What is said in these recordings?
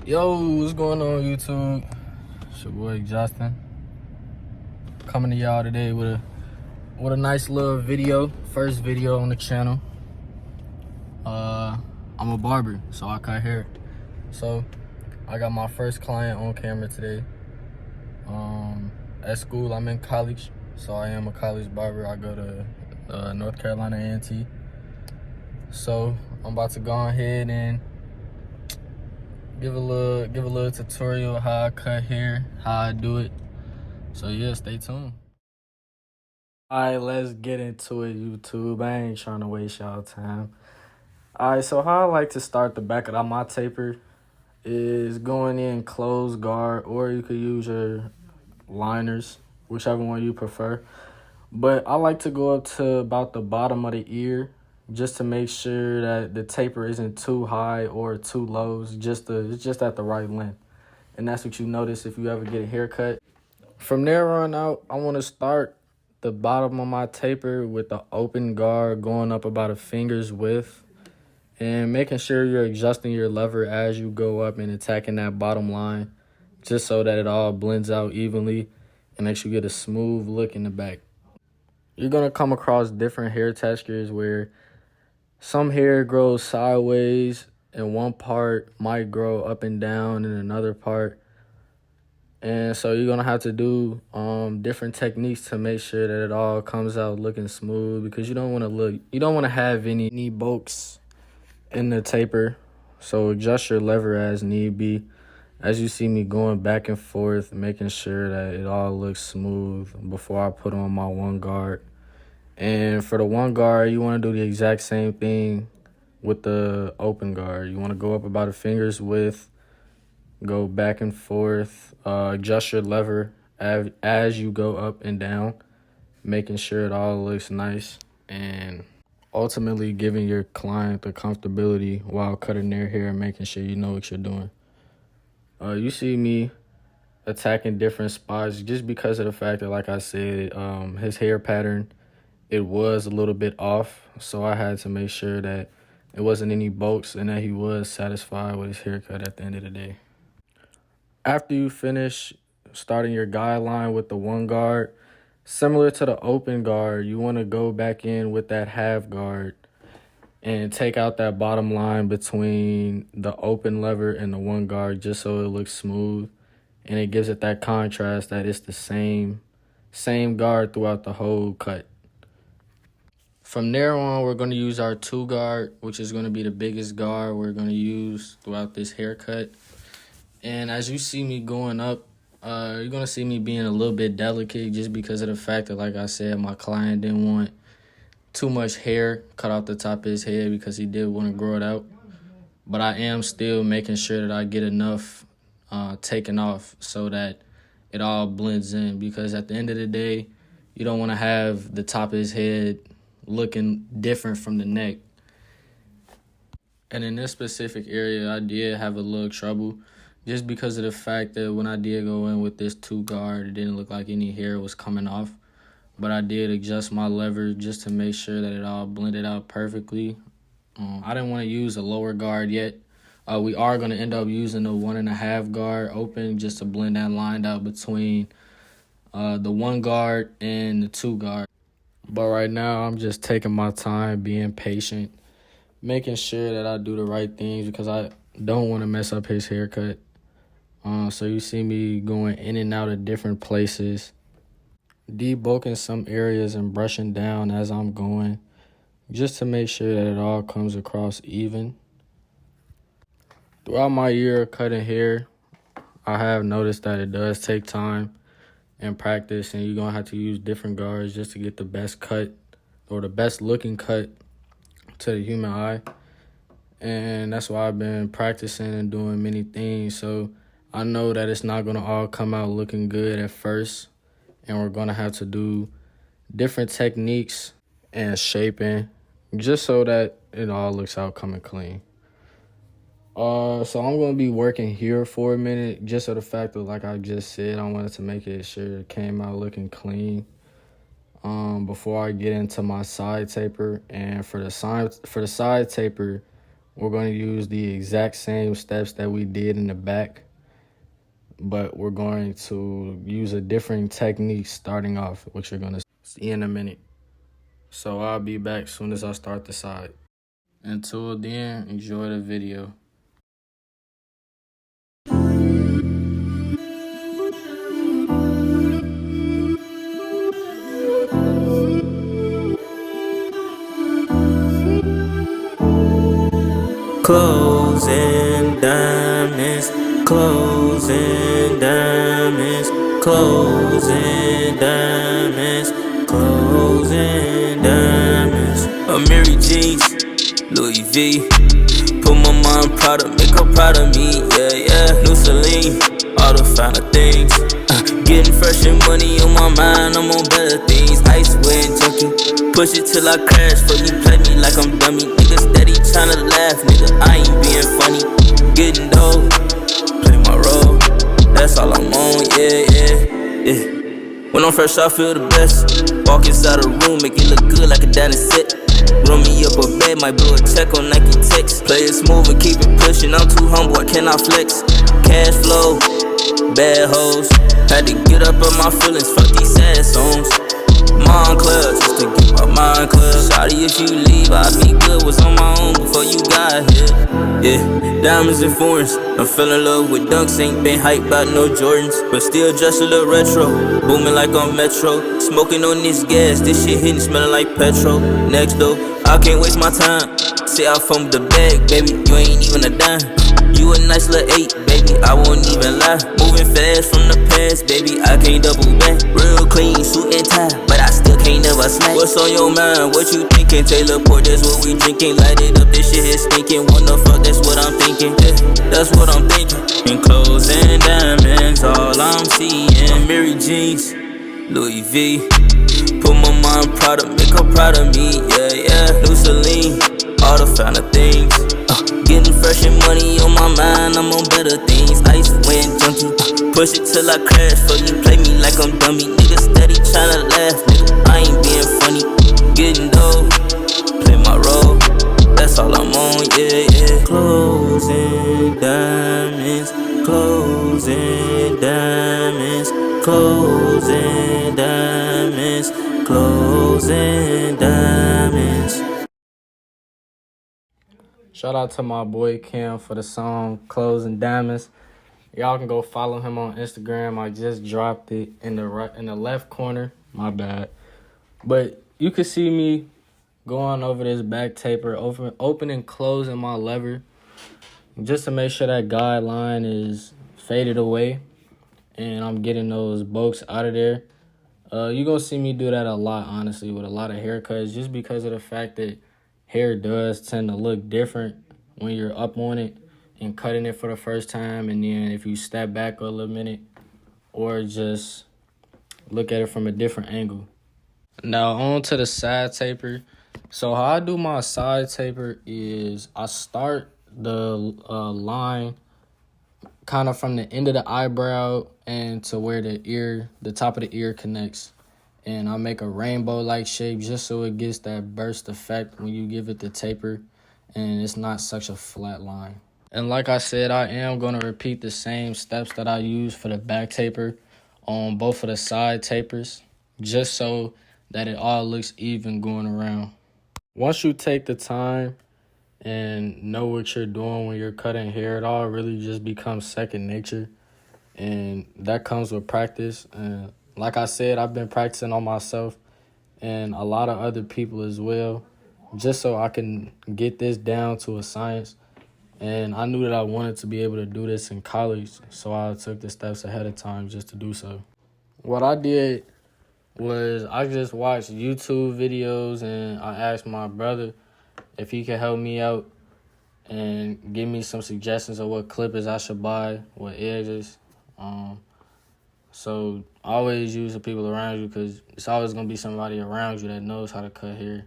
Yo, what's going on, YouTube? It's your boy Justin, coming to y'all today with a nice little video. First video on the channel. I'm a barber, so I cut hair. So I got my first client on camera today. At school, I'm in college, so I am a college barber. I go to North Carolina A&T. So I'm about to go ahead and give a little tutorial how I cut hair, how I do it. So yeah, stay tuned. Alright, let's get into it, YouTube. I ain't trying to waste y'all time. Alright, so how I like to start the back of my taper is going in closed guard, or you could use your liners, whichever one you prefer. But I like to go up to about the bottom of the ear, just to make sure that the taper isn't too high or too low. It's just at the right length. And that's what you notice if you ever get a haircut. From there on out, I want to start the bottom of my taper with the open guard going up about a finger's width, and making sure you're adjusting your lever as you go up and attacking that bottom line, just so that it all blends out evenly and makes you get a smooth look in the back. You're going to come across different hair textures where some hair grows sideways and one part might grow up and down in another part. And so you're going to have to do different techniques to make sure that it all comes out looking smooth, because you don't want to have any bulks in the taper. So adjust your lever as need be. As you see me going back and forth, making sure that it all looks smooth before I put on my one guard. And for the one guard, you want to do the exact same thing with the open guard. You want to go up about a finger's width, go back and forth, adjust your lever as you go up and down, making sure it all looks nice, and ultimately giving your client the comfortability while cutting their hair and making sure you know what you're doing. You see me attacking different spots just because of the fact that, like I said, his hair pattern, it was a little bit off, so I had to make sure that it wasn't any bulks and that he was satisfied with his haircut at the end of the day. After you finish starting your guideline with the one guard, similar to the open guard, you want to go back in with that half guard and take out that bottom line between the open lever and the one guard, just so it looks smooth and it gives it that contrast that it's the same guard throughout the whole cut. From there on, we're going to use our two guard, which is going to be the biggest guard we're going to use throughout this haircut. And as you see me going up, you're going to see me being a little bit delicate, just because of the fact that, like I said, my client didn't want too much hair cut off the top of his head because he did want to grow it out. But I am still making sure that I get enough taken off so that it all blends in, because at the end of the day, you don't want to have the top of his head looking different from the neck. And in this specific area, I did have a little trouble, just because of the fact that when I did go in with this two guard, it didn't look like any hair was coming off. But I did adjust my lever just to make sure that it all blended out perfectly. I didn't want to use a lower guard yet. We are going to end up using the 1.5 guard open, just to blend that line out between the one guard and the two guard. But right now, I'm just taking my time, being patient, making sure that I do the right things, because I don't want to mess up his haircut. So you see me going in and out of different places, debulking some areas and brushing down as I'm going, just to make sure that it all comes across even. Throughout my year of cutting hair, I have noticed that it does take time and practice, and you're going to have to use different guards just to get the best cut, or the best looking cut to the human eye. And that's why I've been practicing and doing many things. So I know that it's not going to all come out looking good at first, and we're going to have to do different techniques and shaping just so that it all looks out coming clean. So I'm going to be working here for a minute, just for the fact that, like I just said, I wanted to make it sure it came out looking clean before I get into my side taper. And for the side taper, We're going to use the exact same steps that we did in the back, but we're going to use a different technique starting off, which you're going to see in a minute. So I'll be back as soon as I start the side. Until then, enjoy the video. Clothes and diamonds, clothes and diamonds, clothes and diamonds, clothes and diamonds. Mary jeans, Louis V. Put my mom proud of, make her proud of me, yeah, yeah. New Celine, all the finer things. Getting fresh and money on my mind, I'm on better things. Ice wearing junkie, push it till I crash. For you play me like I'm dummy. Nigga steady tryna laugh, nigga, I ain't being funny. Getting dope, play my role, that's all I'm on, yeah, yeah, yeah. When I'm fresh, I feel the best. Walk inside a room, make it look good like a dining set. Run me up a bed, might blow a check on Nike text. Play it smooth and keep it pushing, I'm too humble, I cannot flex. Cash flow, bad hoes. Had to get up on my feelings, fuck these sad songs. Mind club, just to get my mind clear. Shawty, if you leave, I'll be good. Was on my own before you got here. Yeah, diamonds and foreigns. I'm feeling love with dunks, ain't been hyped about no Jordans, but still dressed a little retro. Booming like on Metro. Smoking on this gas, this shit hitting, smelling like petrol. Next though, I can't waste my time. Say I from the bag, baby, you ain't even a dime. You a nice little 8, baby, I won't even lie. Moving fast from the past, baby, I can't double back. Real clean, suit and tie, but I still can't never slack. What's on your mind, what you thinking? Taylor Port, that's what we drinking. Light it up, this shit is stinking. Wanna fuck, that's what I'm thinking, yeah, that's what I'm thinking. In clothes and diamonds, all I'm seeing. Mary jeans, Louis V. Put my mom proud of, make her proud of me, yeah, yeah. New Celine, all the finer things. Getting fresh and money on my mind, I'm on better things. Ice wearing junkie, push it till I crash. For you play me like I'm dummy. Nigga steady tryna laugh, nigga, I ain't being funny. Getting dope, play my role, that's all I'm on, yeah, yeah. Clothes and diamonds, clothes and diamonds, clothes and diamonds, clothes and diamonds. Shout out to my boy Cam for the song Clothes and Diamonds. Y'all can go follow him on Instagram. I just dropped it in the left corner. My bad. But you can see me going over this back taper, opening, closing my lever, just to make sure that guideline is faded away and I'm getting those bolts out of there. You're going to see me do that a lot, honestly, with a lot of haircuts, just because of the fact that hair does tend to look different when you're up on it and cutting it for the first time, and then if you step back a little minute or just look at it from a different angle. Now on to the side taper. So how I do my side taper is I start the line kind of from the end of the eyebrow and to where the top of the ear connects. And I make a rainbow-like shape just so it gets that burst effect when you give it the taper and it's not such a flat line. And like I said, I am going to repeat the same steps that I use for the back taper on both of the side tapers, just so that it all looks even going around. Once you take the time and know what you're doing when you're cutting hair, it all really just becomes second nature. And that comes with practice. And like I said, I've been practicing on myself and a lot of other people as well, just so I can get this down to a science. And I knew that I wanted to be able to do this in college, so I took the steps ahead of time just to do so. What I did was I just watched YouTube videos and I asked my brother if he could help me out and give me some suggestions of what clippers I should buy, what edges. So always use the people around you, because it's always going to be somebody around you that knows how to cut hair.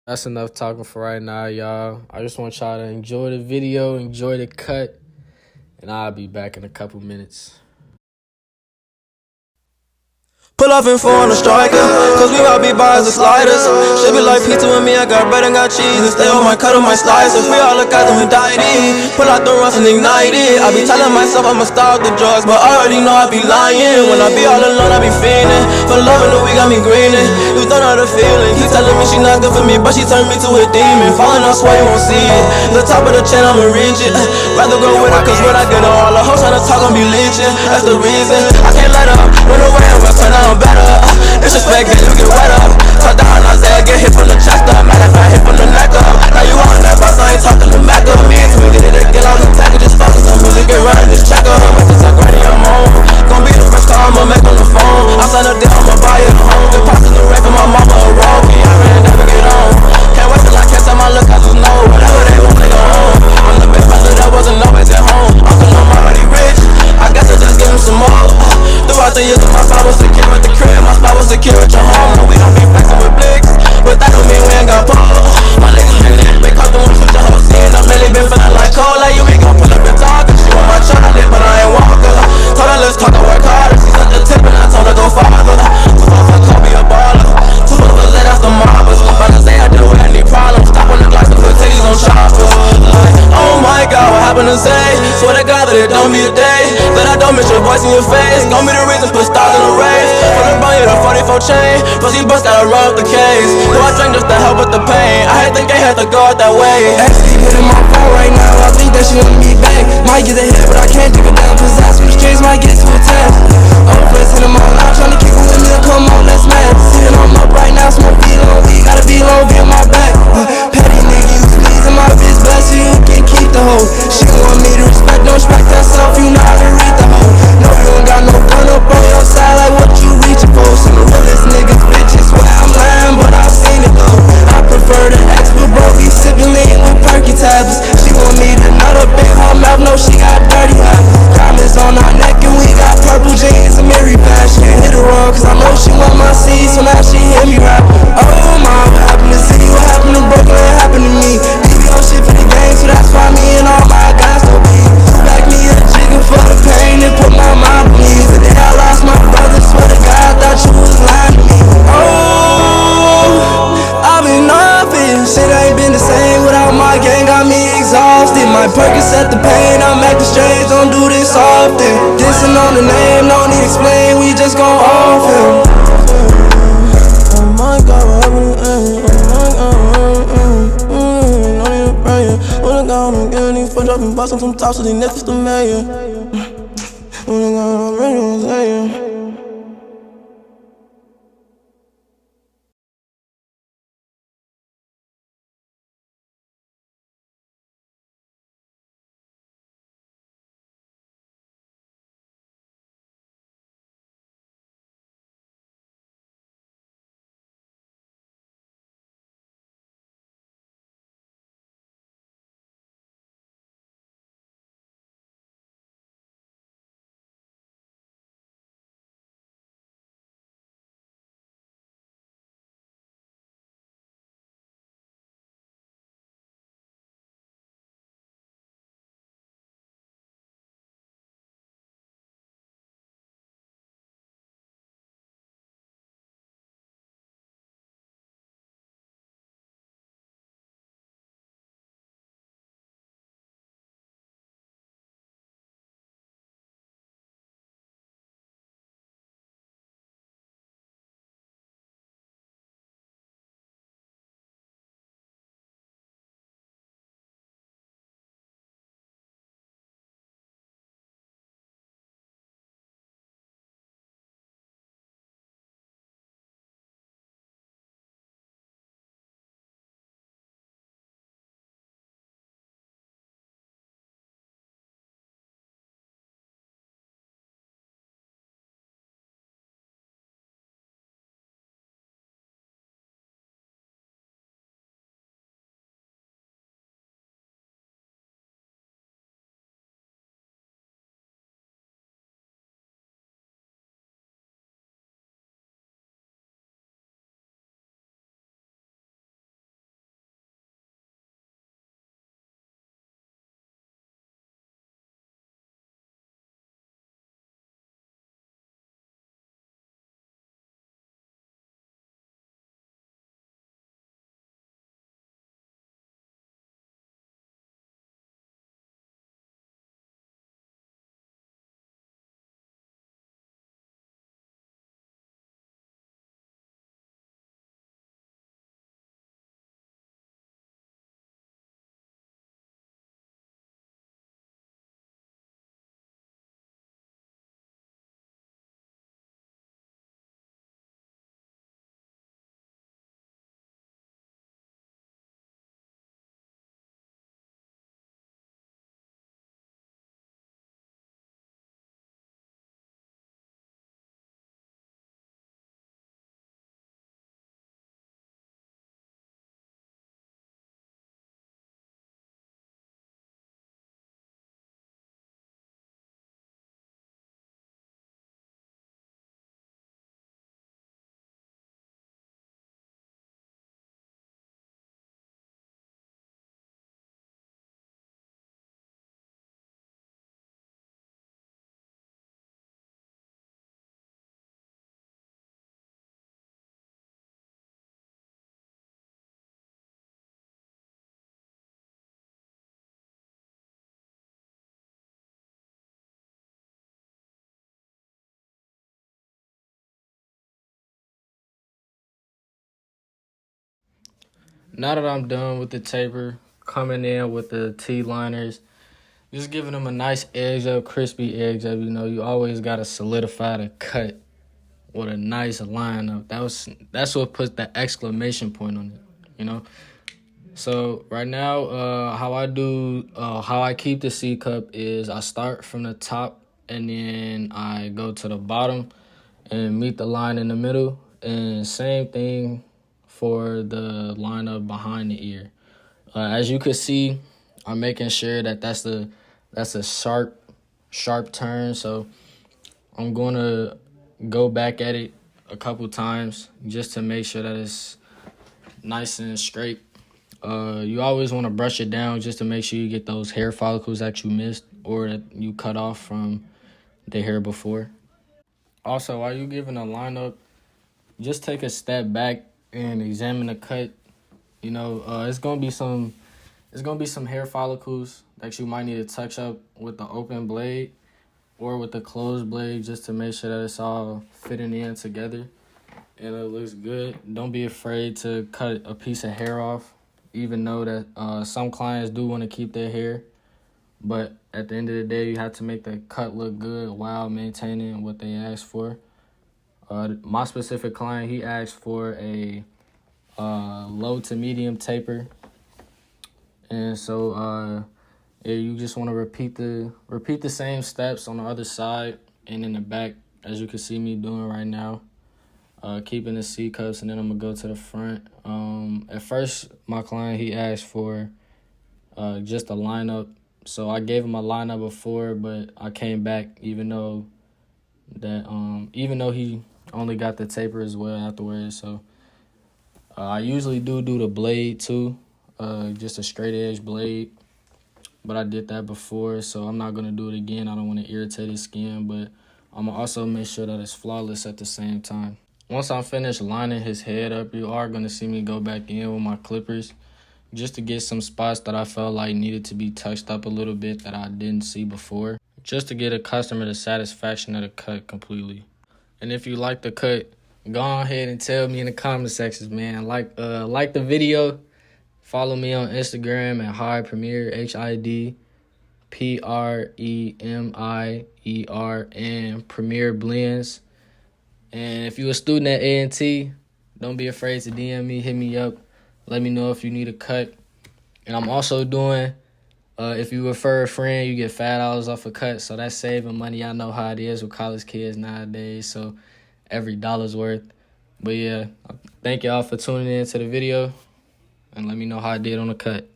That's enough talking for right now, y'all. I just want y'all to enjoy the video, enjoy the cut, and I'll be back in a couple minutes. Pull off in four on the striker, cause we might be bars and sliders. Should be like pizza with me, I got bread and got cheese. And stay on my cut on my slices. We all look at them and die it. Pull out the runs and ignite it. I be telling myself I'ma stop the drugs, but I already know I be lying. When I be all alone, I be feeling. For love in the week, got me greening. You don't know the feeling. Keep telling me she not good for me, but she turned me to a demon. Falling, I swear you won't see it. The top of the chain, I'ma reach it. Rather go with her, cause when I get her, all the hoes tryna talk, gon' be leeching. That's the reason. I can't let up. Run away and run, I'm better. Disrespect, then you get wet up. Talk down, Isaiah, get hit from the chest up. Matter of fact, hit from the neck up. Now you on that bus, I ain't talking to Mac up. Me and Twin did it again, I was attacking, just focus on music, get running this check up. Wait till I'm ready, I'm home. Gon' be the first call I'ma make on the phone. I signed a deal, I'ma buy it a home. Been passing the rent for my mama a roll. Yeah, I really never get on. Can't wait till I catch time, I look, I just know. Whatever they want, they go home. I'm the big brother that wasn't always at home. Uncle, I'm already rich. I guess I just give him some more. Throughout the years, my spot was secure at the crib. My spot was secure at your home. No, we don't be flexing with blicks, but that don't mean we ain't got pull. My niggas been lit, been caught the one switch your whole scene. I'm lately been feeling like cold, like you ain't gon' pull up and talk. Cause she want my chocolate, but I ain't walker. Told her let's talk, I work harder. She sent the tip and I told her go farther. Two months for Kobe a baller. 2 months for Zay, that's the marbles. About to say I deal with any problems. Stop on the glass and put titties on choppers. Like, oh my God, what happened to Zay? Swear to God that it don't be a day that I don't miss your voice in your face. Gon' be the reason, put stars in the race. From the bunny to 44 chain, pussy bust gotta roll up the case. Do I drink just to help with the pain? I hate the game, had to go out that way. Actually hitting my phone right now, I think that she want me back. Might get a hit, but I can't dig it down, cause that's when the strings might get too attached. Old friends hit them all out, tryna kick it with me, come on, let's match. Sitting on up right now, smoke weed on weed, gotta be low, be on my back. Petty nigga, you pleasing my bitch, bless you, you can keep the hoe. She want me to respect, don't respect herself, you know how to read the hoe. No, you don't got no gun up on your side, like what you reaching for. Some of the realest niggas, bitches, swear I'm lying, but I've seen it though. I prefer the ex, but bro, be sipping lean with perky tablets. She want me to nut up in her mouth, no, she got dirty habits. Diamonds on our neck and we got purple jeans and Mary Bash. Can't hit her wrong, cause I know she want my seed, so now she hear me rap. Oh my, what happened to City, what happened to Brooklyn, what happened to me? BBO shit for the game, so that's why me and all my guys don't be. Back me a jigger for the pain and put my mind on me. The day I lost my brother, swear to God, I thought you was lying to me. Oh, I've been off it, shit ain't been the same without my gang, got me exhausted. My Percocet the pain, I'm acting strange, don't do this often. Dissing on the name, no need explain, we just gon' off him. Oh my God, what happened to me? Oh my God, don't even pray. Wanna go home and get any foot up and bust on some tops to the next to mayor. Wanna go home, I'm ready to say it. now that I'm done with the taper, coming in with the T-liners, just giving them a nice edge up, crispy edge up. You know, you always got to solidify the cut with a nice line up. That's what puts the exclamation point on it, you know? So right now, how I keep the C cup is I start from the top and then I go to the bottom and meet the line in the middle. And same thing for the line up behind the ear. As you can see, I'm making sure that that's a sharp turn. So I'm going to go back at it a couple times just to make sure that it's nice and straight. You always want to brush it down just to make sure you get those hair follicles that you missed or that you cut off from the hair before. Also, while you're giving a lineup, just take a step back and examine the cut. You know, it's gonna be some hair follicles that you might need to touch up with the open blade or with the closed blade just to make sure that it's all fitting in together and it looks good. Don't be afraid to cut a piece of hair off, even though that some clients do want to keep their hair. But at the end of the day, you have to make the cut look good while maintaining what they asked for. My specific client, he asked for a low to medium taper. And so yeah, you just want to repeat the same steps on the other side and in the back, as you can see me doing right now. Keeping the C cups, and then I'm gonna go to the front. At first, my client, he asked for just a lineup, so I gave him a lineup before, but I came back even though he only got the taper as well afterwards. So I usually do the blade too, just a straight edge blade, but I did that before, so I'm not gonna do it again. I don't want to irritate his skin, but I'm gonna also make sure that it's flawless at the same time. Once I'm finished lining his head up, you are going to see me go back in with my clippers just to get some spots that I felt like needed to be touched up a little bit that I didn't see before, just to get a customer the satisfaction of the cut completely. And if you like the cut, go ahead and tell me in the comment sections, man. Like the video. Follow me on Instagram at Hide Premier, HIDPREMIER, and Premier Blends. And if you're a student at A&T, don't be afraid to DM me, hit me up. Let me know if you need a cut. And I'm also doing, if you refer a friend, you get $5 off a cut. So that's saving money. I know how it is with college kids nowadays. So every dollar's worth. But yeah, thank y'all for tuning in to the video. And let me know how I did on the cut.